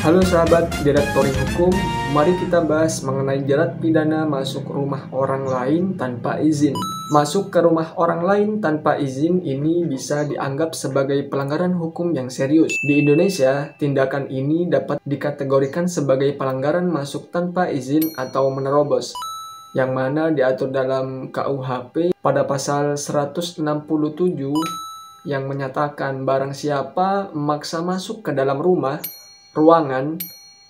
Halo sahabat Direktori Hukum, mari kita bahas mengenai jerat pidana masuk rumah orang lain tanpa izin. Masuk ke rumah orang lain tanpa izin ini bisa dianggap sebagai pelanggaran hukum yang serius. Di Indonesia, tindakan ini dapat dikategorikan sebagai pelanggaran masuk tanpa izin atau menerobos, yang mana diatur dalam KUHP pada pasal 167 yang menyatakan barang siapa memaksa masuk ke dalam rumah, ruangan,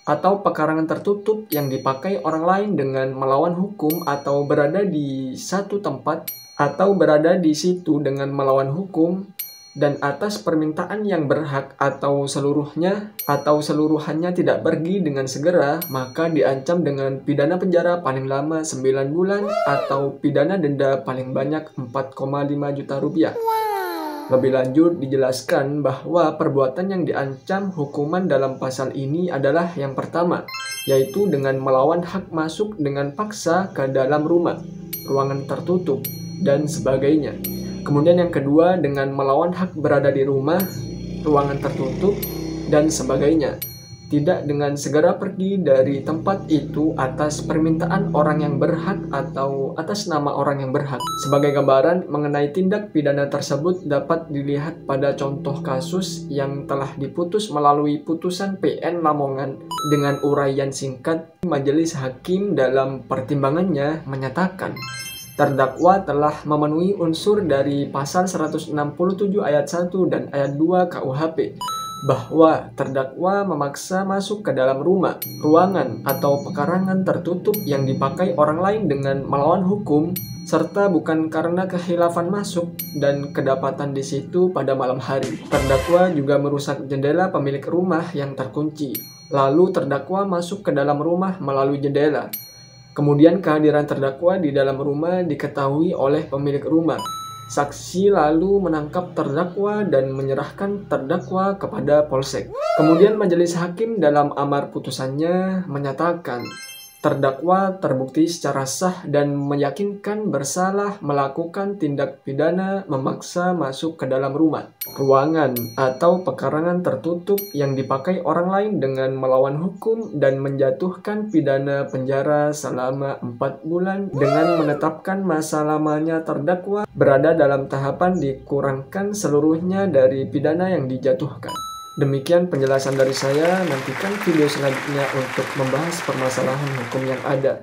atau pekarangan tertutup yang dipakai orang lain dengan melawan hukum atau berada di satu tempat atau berada di situ dengan melawan hukum dan atas permintaan yang berhak atau seluruhannya tidak pergi dengan segera, maka diancam dengan pidana penjara paling lama 9 bulan atau pidana denda paling banyak 4,5 juta rupiah. Lebih lanjut dijelaskan bahwa perbuatan yang diancam hukuman dalam pasal ini adalah yang pertama, yaitu dengan melawan hak masuk dengan paksa ke dalam rumah, ruangan tertutup, dan sebagainya. Kemudian yang kedua dengan melawan hak berada di rumah, ruangan tertutup, dan sebagainya. Tidak dengan segera pergi dari tempat itu atas permintaan orang yang berhak atau atas nama orang yang berhak. Sebagai gambaran mengenai tindak pidana tersebut dapat dilihat pada contoh kasus yang telah diputus melalui putusan PN Lamongan dengan uraian singkat. Majelis Hakim dalam pertimbangannya menyatakan terdakwa telah memenuhi unsur dari pasal 167 ayat 1 dan ayat 2 KUHP bahwa terdakwa memaksa masuk ke dalam rumah, ruangan, atau pekarangan tertutup yang dipakai orang lain dengan melawan hukum, serta bukan karena kehilafan masuk dan kedapatan di situ pada malam hari. Terdakwa juga merusak jendela pemilik rumah yang terkunci, lalu terdakwa masuk ke dalam rumah melalui jendela. Kemudian kehadiran terdakwa di dalam rumah diketahui oleh pemilik rumah. Saksi lalu menangkap terdakwa dan menyerahkan terdakwa kepada polsek. Kemudian majelis hakim dalam amar putusannya menyatakan terdakwa terbukti secara sah dan meyakinkan bersalah melakukan tindak pidana memaksa masuk ke dalam rumah, ruangan, atau pekarangan tertutup yang dipakai orang lain dengan melawan hukum dan menjatuhkan pidana penjara selama 4 bulan dengan menetapkan masa lamanya terdakwa berada dalam tahapan dikurangkan seluruhnya dari pidana yang dijatuhkan. Demikian penjelasan dari saya, nantikan video selanjutnya untuk membahas permasalahan hukum yang ada.